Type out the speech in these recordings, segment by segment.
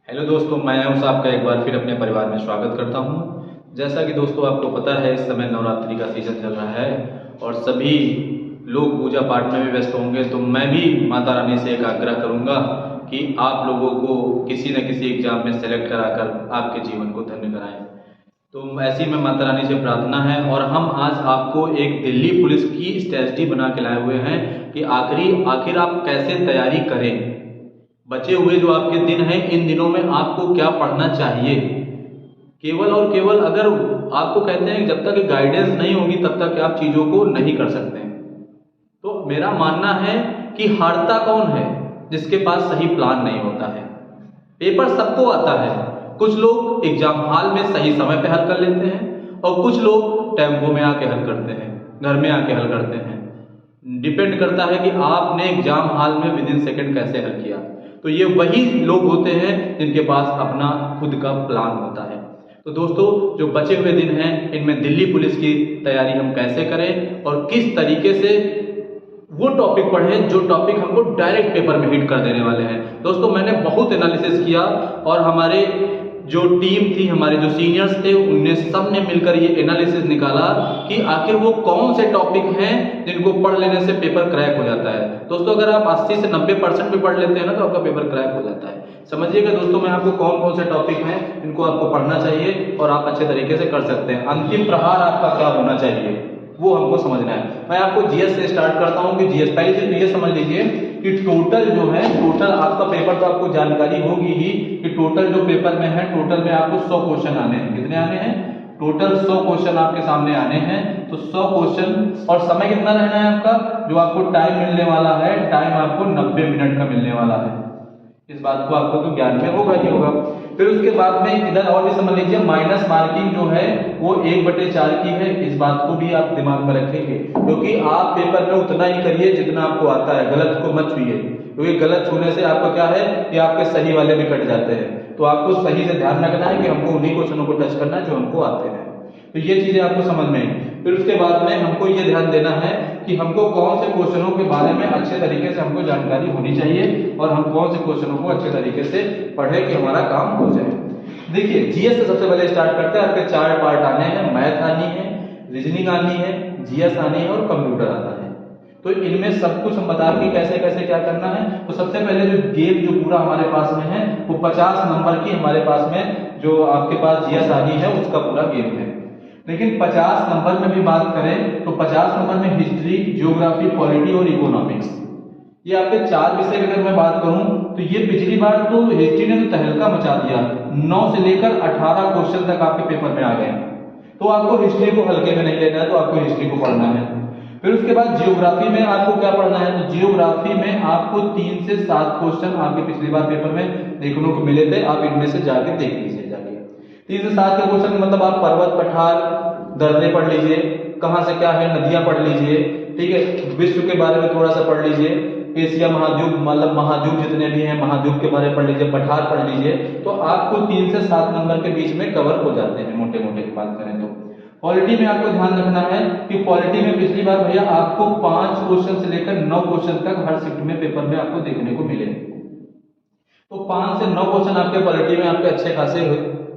Hello दोस्तों, मैं उस आपका एक बार फिर अपने परिवार में स्वागत करता हूं। जैसा कि दोस्तों आपको पता है, इस समय नवरात्रि का सीजन चल रहा है और सभी लोग पूजा पाठ में भी व्यस्त होंगे। तो मैं भी माता रानी से एक आग्रह करूंगा कि आप लोगों को किसी न किसी एग्जाम में सेलेक्ट कराकर आपके जीवन को धन्य कराएं। तो ऐसी में माता रानी से प्रार्थना है और हम आज आपको एक दिल्ली पुलिस की स्ट्रेटजी बना के लाए हुए हैं कि आखिर आप कैसे तैयारी करें। बचे हुए जो आपके दिन हैं, इन दिनों में आपको क्या पढ़ना चाहिए। केवल और केवल अगर आपको कहते हैं जब तक गाइडेंस नहीं होगी तब तक आप चीज़ों को नहीं कर सकते। तो मेरा मानना है कि हारता कौन है? जिसके पास सही प्लान नहीं होता है। पेपर सबको आता है। कुछ लोग एग्जाम हॉल में सही समय पे हल कर लेते हैं और कुछ लोग टेम्पो में आके हल करते हैं, घर में आके हल करते हैं। डिपेंड करता है कि आपने एग्जाम हॉल में विद इन सेकेंड कैसे हल किया। तो ये वही लोग होते हैं जिनके पास अपना खुद का प्लान होता है। तो दोस्तों, जो बचे हुए दिन हैं, इनमें दिल्ली पुलिस की तैयारी हम कैसे करें और किस तरीके से वो टॉपिक पढ़ें जो टॉपिक हमको डायरेक्ट पेपर में हिट कर देने वाले हैं। दोस्तों, मैंने बहुत एनालिसिस किया और हमारे जो टीम थी, हमारे जो सीनियर्स थे, उनने सब ने मिलकर ये एनालिसिस निकाला कि आखिर वो कौन से टॉपिक हैं जिनको पढ़ लेने से पेपर क्रैक हो जाता है। दोस्तों, अगर आप 80 से 90% भी पढ़ लेते हैं ना तो आपका पेपर क्रैक हो जाता है। समझिएगा दोस्तों, मैं आपको कौन कौन से टॉपिक हैं जिनको आपको पढ़ना चाहिए और आप अच्छे तरीके से कर सकते हैं। अंतिम प्रहार आपका क्या होना चाहिए वो हमको समझना है। मैं आपको जीएस से स्टार्ट करता हूं कि जीएस, पहली चीज तो ये समझ लीजिए कि टोटल जो है, टोटल आपका पेपर तो आपको जानकारी होगी ही कि टोटल जो पेपर में है, टोटल में आपको 100 क्वेश्चन आने हैं। कितने आने हैं? टोटल 100 क्वेश्चन आपके सामने आने हैं। तो 100 क्वेश्चन और समय कितना रहना है आपका? जो आपको टाइम मिलने वाला है, टाइम आपको 90 मिनट का मिलने वाला है। इस बात को आपको तो ज्ञान में होगा ही होगा। फिर उसके बाद में इधर और भी समझ लीजिए, माइनस मार्किंग जो है वो 1/4 की है। इस बात को भी आप दिमाग में रखेंगे क्योंकि आप पेपर में उतना ही करिए जितना आपको आता है, गलत को मत छूइए। क्योंकि गलत छूने से आपका क्या है कि आपके सही वाले भी कट जाते हैं। तो आपको सही से ध्यान रखना है कि हमको उन्हीं क्वेश्चनों को टच करना है जो हमको आते हैं। तो ये चीजें आपको समझ में आई। फिर उसके बाद में हमको ये ध्यान देना है कि हमको कौन से क्वेश्चनों के बारे में अच्छे तरीके से हमको जानकारी होनी चाहिए और हम कौन से क्वेश्चनों को अच्छे तरीके से पढ़े कि हमारा काम हो जाए। देखिए, जीएस से सबसे पहले स्टार्ट करते हैं। आपके 4 पार्ट आने हैं। मैथ आनी है, रीजनिंग आनी है, जीएस आनी है और कंप्यूटर आता है। तो इनमें सब कुछ हम बता देंगे कैसे कैसे क्या करना है। तो सबसे पहले जो गेम जो पूरा हमारे पास में है वो 50 नंबर की हमारे पास में जो आपके पास जीएस आनी है उसका पूरा गेम है। लेकिन 50 नंबर में भी बात करें तो 50 नंबर में हिस्ट्री, ज्योग्राफी, पॉलिटी और इकोनॉमिक्स, ये आपके 4 विषय की अगर मैं बात करूं तो ये पिछली बार तो हिस्ट्री ने तो तहलका मचा दिया। 9 से लेकर 18 क्वेश्चन तक आपके पेपर में आ गए। तो आपको हिस्ट्री को हल्के में नहीं लेना है, तो आपको हिस्ट्री को पढ़ना है। फिर उसके बाद जियोग्राफी में आपको क्या पढ़ना है? तो जियोग्राफी में आपको 3 से 7 क्वेश्चन आपके पिछली बार पेपर में देखने को मिले थे। आप इनमें से जाके देख लीजिए। जाके 3 से 7 के क्वेश्चन मतलब आप पर्वत, पठार, दर्रे पढ़ लीजिए, कहां से क्या है, नदियां पढ़ लीजिए, ठीक है। विश्व के बारे में थोड़ा सा पढ़ लीजिए, एशिया महाद्वीप मतलब महाद्वीप जितने भी हैं महाद्वीप के बारे में पढ़ लीजिए, पठार पढ़ लीजिए। तो आपको 3 से 7 नंबर के बीच में कवर हो जाते हैं मोटे मोटे की बात करें तो। पॉलिटी में आपको ध्यान रखना है कि पॉलिटी में पिछली बार भैया आपको 5 क्वेश्चन से लेकर 9 क्वेश्चन तक हर शिफ्ट में पेपर में आपको देखने को मिले। तो 5 से 9 क्वेश्चन आपके पॉलिटी में आपके अच्छे खासे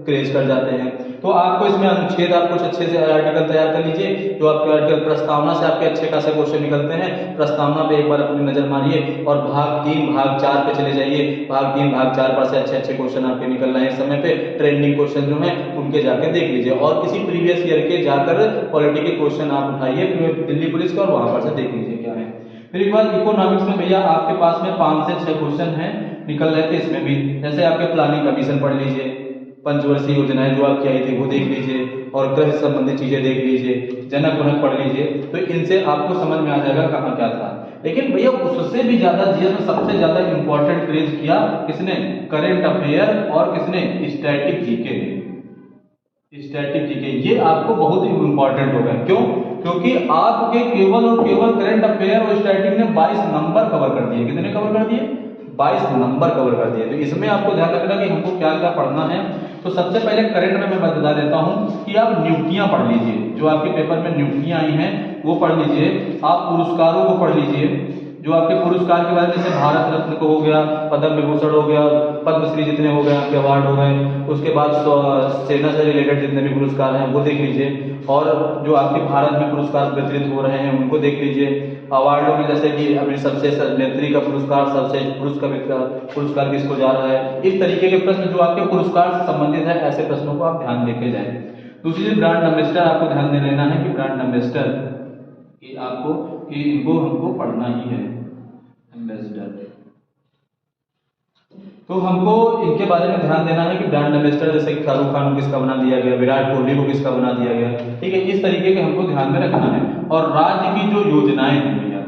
क्रेज कर जाते हैं। तो आपको इसमें अनुच्छेद आप कुछ अच्छे से आर्टिकल तैयार कर लीजिए। जो आपके आर्टिकल प्रस्तावना से आपके अच्छे खासे क्वेश्चन निकलते हैं। प्रस्तावना पे एक बार अपनी नजर मारिए और भाग 3 भाग 4 पे चले जाइए। भाग 3 भाग 4 पर से अच्छे अच्छे क्वेश्चन आपके निकल रहे हैं। इस समय पे ट्रेंडिंग क्वेश्चन जो है उनके जाके देख लीजिए और किसी प्रीवियस ईयर के जाकर पॉलिटी के क्वेश्चन आप उठाइए दिल्ली पुलिस का और वहां पर से देख लीजिए क्या है। फिर एक बार इकोनॉमिक्स में भैया आपके पास में 5 से 6 क्वेश्चन है निकल रहे थे। इसमें भी जैसे आपके प्लानिंग कमीशन पढ़ लीजिए, पंचवर्षीय योजनाएं जो आपकी आई थी वो देख लीजिए और ग्रह संबंधित चीजें देख लीजिए, जनक वनक पढ़ लीजिए। तो इनसे आपको समझ में आ जाएगा कहाँ क्या था। लेकिन भैया उससे भी ज्यादा जीएस में सबसे ज्यादा इंपॉर्टेंट क्रेज किया किसने? करंट अफेयर और किसने? स्टैटिक जीके ने। स्टैटिक जीके ये आपको बहुत ही इंपॉर्टेंट होगा। क्यों? क्योंकि आपके केवल और केवल करंट अफेयर और स्टैटिक ने 22 नंबर कवर कर दिए। कितने कवर कर दिए? 22 नंबर कवर कर दिए। तो इसमें आपको ध्यान रखना कि हमको क्या क्या पढ़ना है। तो सबसे पहले करंट में मैं बता देता हूं कि आप नियुक्तियां पढ़ लीजिए। जो आपके पेपर में नियुक्तियां आई हैं वो पढ़ लीजिए। आप पुरस्कारों को पढ़ लीजिए। जो आपके पुरस्कार के बारे में, जैसे भारत रत्न को हो गया, पद्म विभूषण हो गया, पद्मश्री जितने हो गए आपके अवार्ड हो गए, उसके बाद सेना से रिलेटेड जितने भी पुरस्कार हैं वो देख लीजिए, और जो आपके भारत में पुरस्कार वितरित हो रहे हैं उनको देख लीजिए। अवार्डों में जैसे कि अभी सर्वश्रेष्ठ अभिनेत्री का पुरस्कार, सर्वश्रेष्ठ पुरुष का पुरस्कार किसको जा रहा है, इस तरीके के प्रश्न जो आपके पुरस्कार से संबंधित है, ऐसे प्रश्नों को आप ध्यान देके जाएं। दूसरी चीज ब्रांड एम्बेसडर आपको ध्यान दे लेना है कि ब्रांड एम्बेसडर कि आपको कि इनको हमको पढ़ना ही है, एम्बेसडर। तो हमको इनके बारे में ध्यान देना है कि ब्रांड एम्बेसडर जैसे कि शाहरुख खान को किसका बना दिया गया, विराट कोहली को किसका बना दिया गया, ठीक है, इस तरीके के हमको ध्यान में रखना है। और राज्य की जो योजनाएं हैं भैया,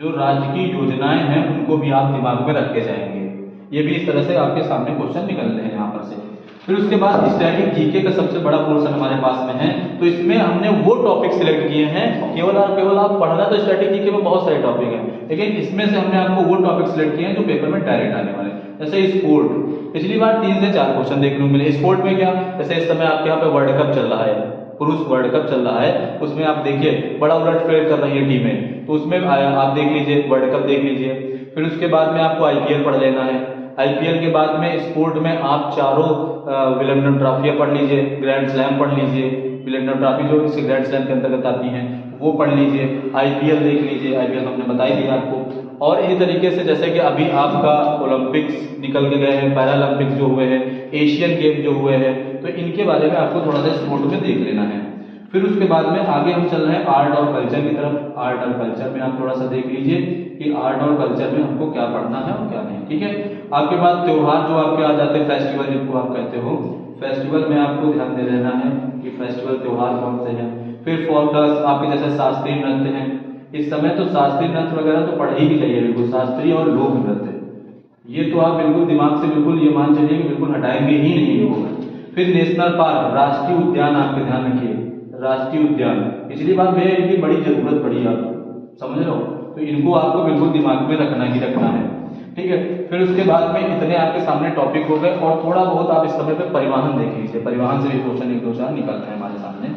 जो राज्य की योजनाएं हैं उनको भी आप दिमाग में रख के जाएंगे। ये भी इस तरह से आपके सामने क्वेश्चन निकलते हैं यहाँ पर से। फिर उसके बाद स्टैटिक जीके का सबसे बड़ा पोर्शन हमारे पास में है, तो इसमें हमने वो टॉपिक सिलेक्ट किए हैं, केवल और केवल आप पढ़ना तो स्टैटिक जीके में बहुत सारे टॉपिक हैं, लेकिन इसमें से हमने आपको वो टॉपिक सिलेक्ट किए हैं जो पेपर में डायरेक्ट आने वाले। जैसे स्पोर्ट, पिछली बार 3 से 4 क्वेश्चन देखने को मिले। स्पोर्ट में क्या, जैसे इस समय आपके यहाँ पे वर्ल्ड कप चल रहा है, पुरुष वर्ल्ड कप चल रहा है, उसमें आप देखिए बड़ा उलटफेर कर रही है टीमें, तो उसमें आप देख लीजिए, वर्ल्ड कप देख लीजिए। फिर उसके बाद में आपको आईपीएल पढ़ लेना है। आईपीएल के बाद में स्पोर्ट में आप चारों विलियम्स ट्रॉफियां पढ़ लीजिए, ग्रैंड स्लैम पढ़ लीजिए, विलियम्स ट्रॉफी जो इस ग्रैंड स्लैम के अंतर्गत आती हैं वो पढ़ लीजिए, आईपीएल देख लीजिए, आईपीएल हमने बता ही दिया आपको। और इसी तरीके से जैसे कि अभी आपका ओलंपिक्स निकल के गए हैं, पैरालंपिक्स जो हुए हैं, एशियन गेम जो हुए हैं, तो इनके बारे में आपको थोड़ा सा स्पोर्ट में देख लेना है। फिर उसके बाद में आगे हम चल रहे हैं आर्ट और कल्चर की तरफ। आर्ट और कल्चर में आप थोड़ा सा देख लीजिए कि आर्ट और कल्चर में हमको क्या पढ़ना है और क्या नहीं, ठीक है। आपके पास त्योहार जो आपके आ जाते हैं, फेस्टिवल जिनको आप कहते हो, फेस्टिवल में आपको ध्यान दे लेना है कि फेस्टिवल त्योहार कौन से हैं। फिर फोकस आपके जैसे शास्त्रीय नृत्य हैं, इस समय तो शास्त्रीय नृत्य वगैरह तो पढ़ ही चाहिए बिल्कुल, शास्त्रीय और लोक नृत्य, ये तो आप बिल्कुल दिमाग से बिल्कुल ये मान चलिए कि बिल्कुल हटाएंगे ही नहीं लोग। फिर नेशनल पार्क, राष्ट्रीय उद्यान आपके ध्यान रखिए, राष्ट्रीय उद्यान पिछली बार भैया इनकी बड़ी जरूरत पड़ी, आप समझ रहे हो, तो इनको आपको बिल्कुल दिमाग में रखना ही रखना है, ठीक है। फिर उसके बाद में इतने आपके सामने टॉपिक हो गए, और थोड़ा बहुत आप इस समय पे परिवहन देख लीजिए, परिवहन से भी क्वेश्चन 1-2-4 निकलते हैं हमारे सामने,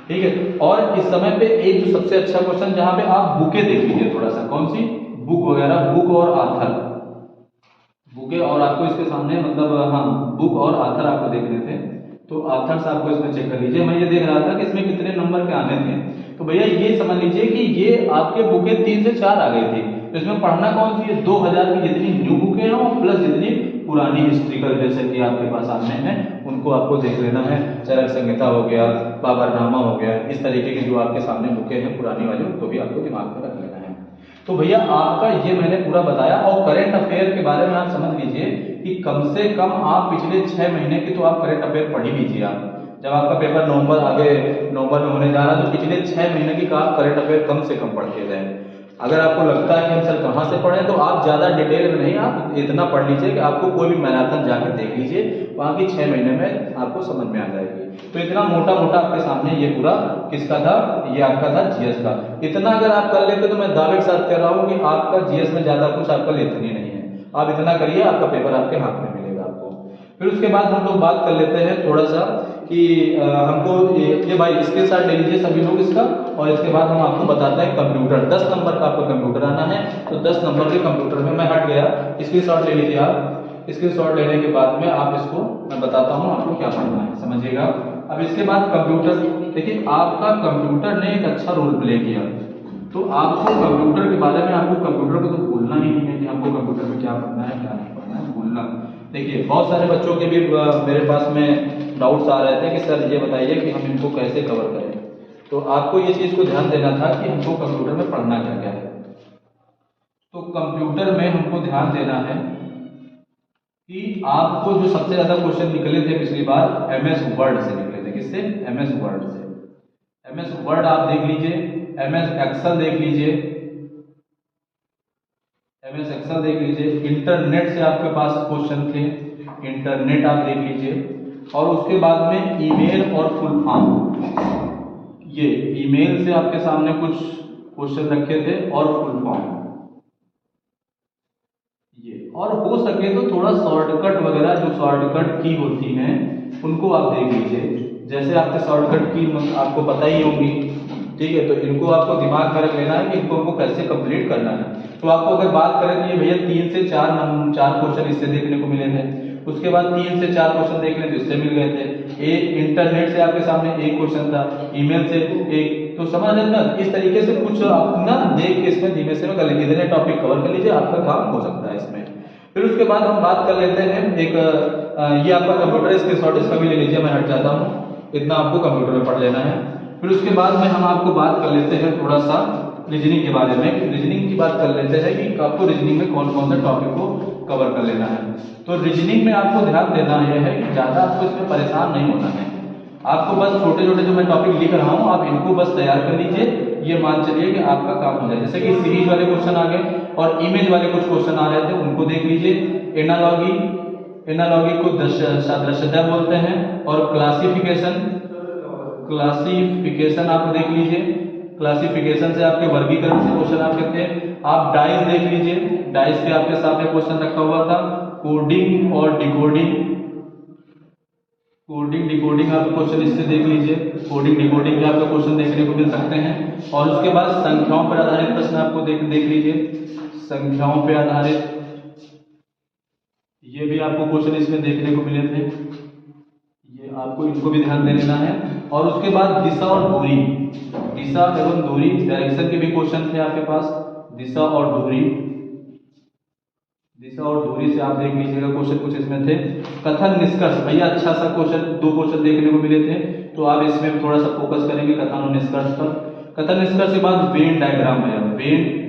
ठीक है। और इस समय पे एक जो सबसे अच्छा क्वेश्चन जहाँ पे आप बुके देख लीजिए थोड़ा सा, कौन सी बुक वगैरह, बुक और आथर, बुके और आपको इसके सामने मतलब हाँ बुक और आथर आपको देखने थे, तो आथर्स आपको इसमें चेक कर लीजिए। मैं ये देख रहा था कि इसमें कितने नंबर के आने थे, तो भैया ये समझ लीजिए कि ये आपके बुके 3 से 4 आ गई थी, तो इसमें पढ़ना कौन सी है, 2000 की जितनी न्यू बुकें हैं और प्लस जितनी पुरानी हिस्ट्रिकल जैसे कि आपके पास सामने हैं उनको आपको देख लेना है। चरक संहिता हो गया, बाबरनामा हो गया, इस तरीके की जो आपके सामने बुकें हैं पुरानी वाली, उनको भी आपको दिमाग में रख लेना है। तो भैया आपका ये मैंने पूरा बताया। और करंट अफेयर के बारे में आप समझ लीजिए कि कम से कम आप पिछले 6 महीने की तो आप करंट अफेयर पढ़ ही लीजिए। आप जब आपका पेपर नवंबर में होने जा रहा है, तो पिछले 6 महीने की आप करंट अफेयर कम से कम पढ़ के जाए। अगर आपको लगता है कि हम सर कहाँ से पढ़ें, तो आप ज़्यादा डिटेल में नहीं, आप इतना पढ़ लीजिए कि आपको कोई भी मैराथन जाकर देख लीजिए, वहाँ की 6 महीने में आपको समझ में आ जाएगी। तो इतना मोटा मोटा आपके सामने ये पूरा किसका था, ये आपका था जीएस का। इतना अगर आप कर लेते तो मैं दावे के साथ कह रहा हूँ कि आपका जीएस में ज़्यादा कुछ आपका लेखनी नहीं है। आप इतना करिए, आपका पेपर आपके हाथ में मिलेगा आपको। फिर उसके बाद हम लोग बात कर लेते हैं थोड़ा सा कि हमको ये भाई इसके साथ ले लीजिए सभी लोग इसका, और इसके बाद हम आपको बताते हैं कंप्यूटर। 10 नंबर का आपको कंप्यूटर आना है, तो 10 नंबर के कंप्यूटर में मैं हट गया, स्क्रीनशॉट ले लीजिए आप। स्क्रीनशॉट लेने के बाद में आप इसको मैं बताता हूँ आपको क्या पढ़ना है, समझिएगा। अब इसके बाद कंप्यूटर, देखिए आपका कंप्यूटर ने एक अच्छा रोल प्ले किया, तो आपको कंप्यूटर के बारे में, आपको कंप्यूटर को तो भूलना ही नहीं है कि हमको कंप्यूटर में क्या पढ़ना है क्या नहीं पढ़ना है, भूलना। देखिए बहुत सारे बच्चों के भी मेरे पास में डाउट्स आ रहे थे कि सर ये बताइए कि हम इनको कैसे कवर करें, तो आपको ये चीज़ को ध्यान देना था कि हमको कंप्यूटर में पढ़ना क्या क्या है। तो कंप्यूटर में हमको ध्यान देना है कि आपको जो सबसे ज़्यादा क्वेश्चन निकले थे पिछली बार एमएस वर्ड से निकले थे। किससे? एमएस वर्ड से। एमएस वर्ड आप देख लीजिए, एमएस एक्सेल देख लीजिए, एमएस एक्सेल देख लीजिए। इंटरनेट से आपके पास क्वेश्चन थे, इंटरनेट आप देख लीजिए। और उसके बाद में ईमेल और फुल फॉर्म, ये ईमेल से आपके सामने कुछ क्वेश्चन रखे थे और फुल फॉर्म ये, और हो सके तो थोड़ा शॉर्टकट वगैरह जो शॉर्टकट की होती हैं उनको आप देख लीजिए। जैसे आपके शॉर्टकट की आपको पता ही होंगी, ठीक है, तो इनको आपको दिमाग में रख लेना है कि इनको हमको कैसे कंप्लीट करना है। तो आपको अगर बात करें तो ये भैया 3 से 4 क्वेश्चन इससे देखने को मिले थे। उसके बाद 3 से 4 क्वेश्चन देख लें तो इससे मिल गए थे। एक इंटरनेट से आपके सामने एक क्वेश्चन था, ईमेल से एक, तो समझ लेना इस तरीके से कुछ आप ना देख के इसमें धीमे से कर लीजिए, इतने टॉपिक कवर कर लीजिए, आपका काम हो सकता है इसमें। फिर उसके बाद हम बात कर लेते हैं एक ये आपका कंप्यूटर स्क्रीनशॉट इसका भी ले लीजिए, मैं हट जाता हूँ, इतना आपको कंप्यूटर में पढ़ लेना है। फिर उसके बाद में हम आपको बात कर लेते हैं थोड़ा सा रीजनिंग के बारे में। रीजनिंग की बात कर लेते हैं कि आपको रीजनिंग में कौन कौन से टॉपिक को कवर कर लेना है। तो रीजनिंग में आपको ध्यान देना यह है कि ज़्यादा आपको इसमें परेशान नहीं होना है, आपको बस छोटे छोटे जो मैं टॉपिक लिख रहा हूँ आप इनको बस तैयार कर लीजिए, ये मान चलिए कि आपका काम हो जाए। जैसे कि सीरीज वाले क्वेश्चन आ गए और इमेज वाले कुछ क्वेश्चन आ रहे थे, उनको देख लीजिए। एनालॉगी को दृश्यता बोलते हैं, और क्लासिफिकेशन आप देख लीजिए। क्लासिफिकेशन से आपके वर्गीकरण से क्वेश्चन आप करते हैं। आप डाइस देख लीजिए, डाइस पे आपके सामने क्वेश्चन रखा हुआ था। कोडिंग और डिकोडिंग, कोडिंग डिकोडिंग आप क्वेश्चन इससे देख लीजिए, कोडिंग डिकोडिंग के आपको क्वेश्चन देखने को मिल सकते हैं। और उसके बाद संख्याओं पर आधारित प्रश्न आपको देख लीजिए, संख्याओं पर आधारित ये भी आपको क्वेश्चन इसमें देखने को मिले थे, ये आपको इनको भी ध्यान दे लेना है। और उसके बाद दिशा और दूरी, दिशा एवं दूरी डायरेक्शन के भी क्वेश्चन थे आपके पास। दिशा और दूरी, दिशा और दूरी से आप देख लीजिएगा क्वेश्चन कुछ इसमें थे। कथन निष्कर्ष, भैया अच्छा सा क्वेश्चन, 2 क्वेश्चन देखने को मिले थे, तो आप इसमें थोड़ा सा फोकस करेंगे कथन और निष्कर्ष पर। कथन निष्कर्ष के बाद वेन डायग्राम है, वेन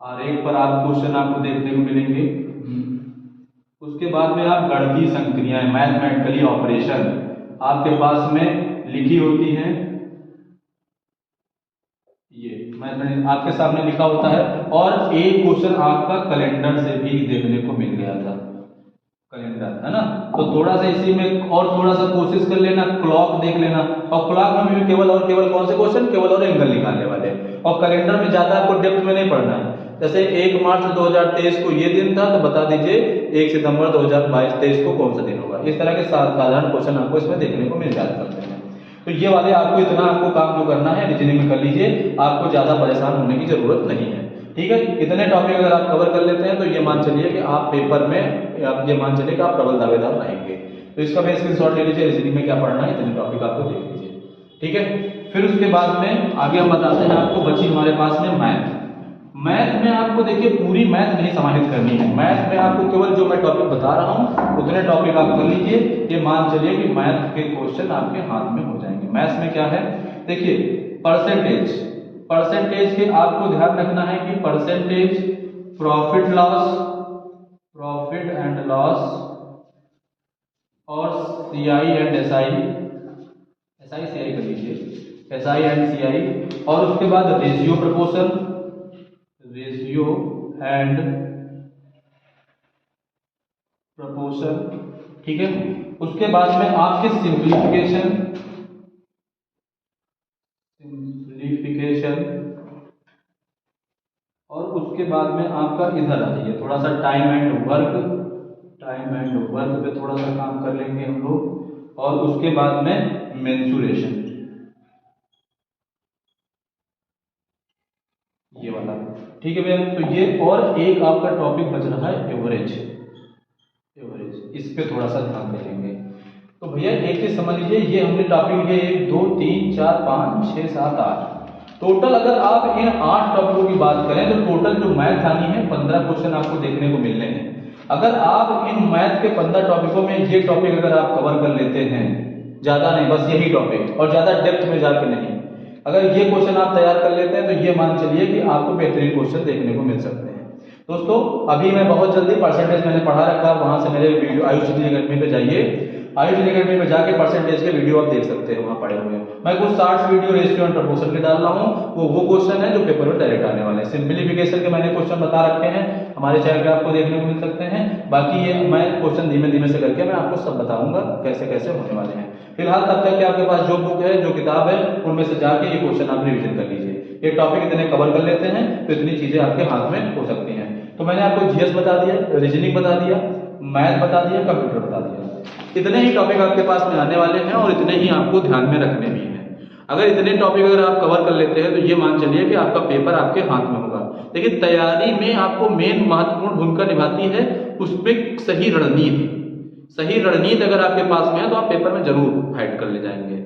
आरेख पर आप क्वेश्चन आपको देखने को मिलेंगे। उसके बाद में आप गणितीय संक्रियाएं, मैथमेटिकली ऑपरेशन आपके पास में लिखी होती हैं, ये मैथमेटिक्स आपके सामने लिखा होता है। और एक क्वेश्चन आपका कैलेंडर से भी देखने को मिल गया था, कैलेंडर है ना, तो थोड़ा सा इसी में और थोड़ा सा कोशिश कर लेना, क्लॉक देख लेना। और क्लॉक में भी केवल कौन से क्वेश्चन, केवल और एंगल निकालने वाले। और कैलेंडर में ज्यादा आपको डेप्थ में नहीं पढ़ना है। जैसे 1 मार्च 2023 को ये दिन था, तो बता दीजिए 1 सितंबर 2022-23 को कौन सा दिन होगा। इस तरह के साधारण क्वेश्चन आपको इसमें देखने को मिल जाते हैं। तो ये वाले आपको इतना आपको काम जो करना है रीजनिंग में कर लीजिए, आपको ज्यादा परेशान होने की जरूरत नहीं है। ठीक है, इतने टॉपिक अगर आप कवर कर लेते हैं तो ये मान चलिए कि आप पेपर में, आप ये मान चलिए कि आप प्रबल दावेदार रहेंगे। तो इसका भी स्क्रीनशॉट ले लीजिए, रीजनिंग में क्या पढ़ना है, इतने टॉपिक आपको देख लीजिए। ठीक है, फिर उसके बाद में आगे हम बताते हैं आपको, बची हमारे पास में मैथ। मैथ में आपको देखिए पूरी मैथ नहीं समाहित करनी है, मैथ में आपको केवल जो मैं टॉपिक बता रहा हूँ उतने टॉपिक आप कर लीजिए। ये मान चलिए कि मैथ के क्वेश्चन आपके हाथ में हो जाएंगे। मैथ्स में क्या है, देखिए परसेंटेज, परसेंटेज के आपको ध्यान रखना है कि परसेंटेज, प्रॉफिट एंड लॉस और CI and SI, SI CI कर लीजिए, एसआई एंड सीआई। और उसके बाद ratio proportion, ratio and proportion. ठीक है, उसके बाद में आपके सिंप्लीफिकेशन और उसके बाद में आपका इधर आ जाइए थोड़ा सा टाइम एंड वर्क पे थोड़ा सा काम कर लेंगे हम लोग। और उसके बाद में मेंसुरेशन, ये वाला। ठीक है भैया, तो ये और एक आपका टॉपिक बच रहा है एवरेज, इस पे थोड़ा सा ध्यान देंगे। तो भैया एक चीज समझ लीजिए, ये हमने टॉपिक लिए 1 2 3 4 5 6 7 8 टोटल। अगर आप इन 8 टॉपिकों की बात करें तो टोटल जो मैथ आनी है 15 क्वेश्चन आपको देखने को मिलने हैं। अगर आप इन मैथ के 15 टॉपिकों में ये टॉपिक अगर आप कवर कर लेते हैं, ज्यादा नहीं, बस यही टॉपिक और ज्यादा डेप्थ में जाके नहीं, अगर ये क्वेश्चन आप तैयार कर लेते हैं तो ये मान चलिए कि आपको बेहतरीन क्वेश्चन देखने को मिल सकते हैं। दोस्तों अभी मैं बहुत जल्दी परसेंटेज मैंने पढ़ा रखा, वहां से मेरे वीडियो आयुष अकेडमी पे जाइए, आयुष अकेडमी में जाके परसेंटेज के वीडियो आप देख सकते हैं, वहां पड़े हुए हैं। मैं कुछ 60 वीडियो रेशियो एंड प्रपोर्शन के डाल रहा हूँ, वो क्वेश्चन है जो पेपर में डायरेक्ट आने वाले हैं। सिंप्लीफिकेशन के मैंने क्वेश्चन बता रखे हैं, हमारे चैनल पे आपको देखने को मिल सकते हैं। बाकी ये मैं क्वेश्चन धीमे धीमे से करके मैं आपको सब बताऊंगा कैसे कैसे होने वाले हैं। फिलहाल तब तक आपके पास जो बुक है, जो किताब है, उनमें से जाके ये क्वेश्चन आप रिविजन कर लीजिए। ये टॉपिक इतने कवर कर लेते हैं तो इतनी चीजें आपके हाथ में हो सकती हैं। तो मैंने आपको जीएस बता दिया, रीजनिंग बता दिया, मैथ बता दिया, कंप्यूटर बता दिया। इतने ही टॉपिक आपके पास में आने वाले हैं और इतने ही आपको ध्यान में रखने भी हैं। अगर इतने टॉपिक अगर आप कवर कर लेते हैं तो ये मान चलिए कि आपका पेपर आपके हाथ में होगा। लेकिन तैयारी में आपको मेन महत्वपूर्ण भूमिका निभाती है उसमें सही रणनीति। सही रणनीति अगर आपके पास में है तो आप पेपर में जरूर फाइट कर ले जाएंगे।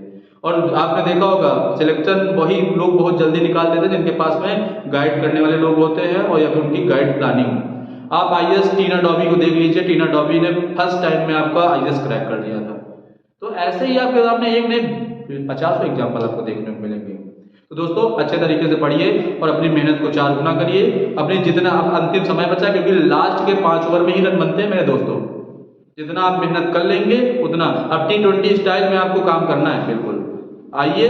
और आपने देखा होगा सिलेक्शन वही लोग बहुत जल्दी निकाल देते हैं जिनके पास में गाइड करने वाले लोग होते हैं और या फिर उनकी गाइड प्लानिंग। आप आईएएस टीना डॉबी को देख लीजिए, टीना डॉबी ने फर्स्ट टाइम में आपका आईएएस क्रैक कर दिया था। तो ऐसे ही आपके सामने एक नहीं 50 एग्जाम्पल आपको देखने को मिलेंगे। तो दोस्तों अच्छे तरीके से पढ़िए और अपनी मेहनत को 4 गुना करिए। अपनी जितना अंतिम समय बचा, क्योंकि लास्ट के 5 ओवर में ही रन बनते हैं मेरे दोस्तों। जितना आप मेहनत कर लेंगे उतना। अब T20 स्टाइल में आपको काम करना है। बिल्कुल आइए,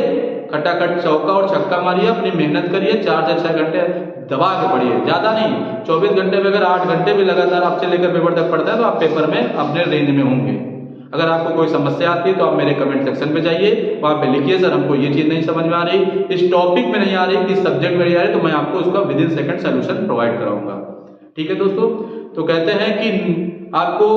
खटाखट चौका और छक्का मारिए, अपनी मेहनत करिए, 4 से 6 घंटे दबा के पढ़िए, ज्यादा नहीं। 24 घंटे में अगर 8 घंटे भी लगातार आपसे लेकर पेपर तक पढ़ता है तो आप पेपर में अपने रेंज में होंगे। अगर आपको कोई समस्या आती है तो आप मेरे कमेंट सेक्शन पे जाइए, वहां पे लिखिए सर हमको ये चीज नहीं समझ में आ रही, इस टॉपिक में नहीं आ रही, इस सब्जेक्ट में नहीं आ रही, तो मैं आपको उसका विदिन सेकंड सोल्यूशन प्रोवाइड कराऊंगा। ठीक है दोस्तों, तो कहते हैं कि आपको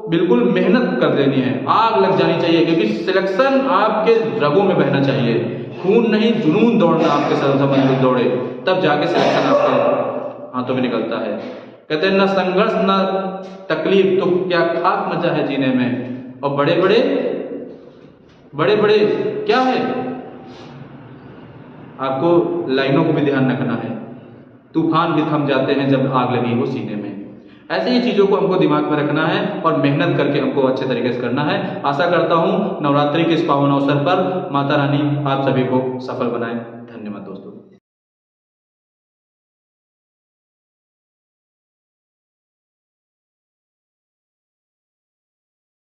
बिल्कुल मेहनत कर देनी है, आग लग जानी चाहिए, क्योंकि सिलेक्शन आपके रगों में बहना चाहिए, खून नहीं जुनून दौड़ना आपके समझ दौड़े, तब जाके सिलेक्शन आपके हाथों में निकलता है। कहते हैं न संघर्ष न तकलीफ तो क्या खास मजा है जीने में। और बड़े बड़े क्या है, आपको लाइनों को भी ध्यान रखना है। तूफान भी थम जाते हैं जब आग लगी हो सीने में। ऐसे ही चीजों को हमको दिमाग में रखना है और मेहनत करके हमको अच्छे तरीके से करना है। आशा करता हूं नवरात्रि के इस पावन अवसर पर माता रानी आप सभी को सफल बनाए। धन्यवाद दोस्तों।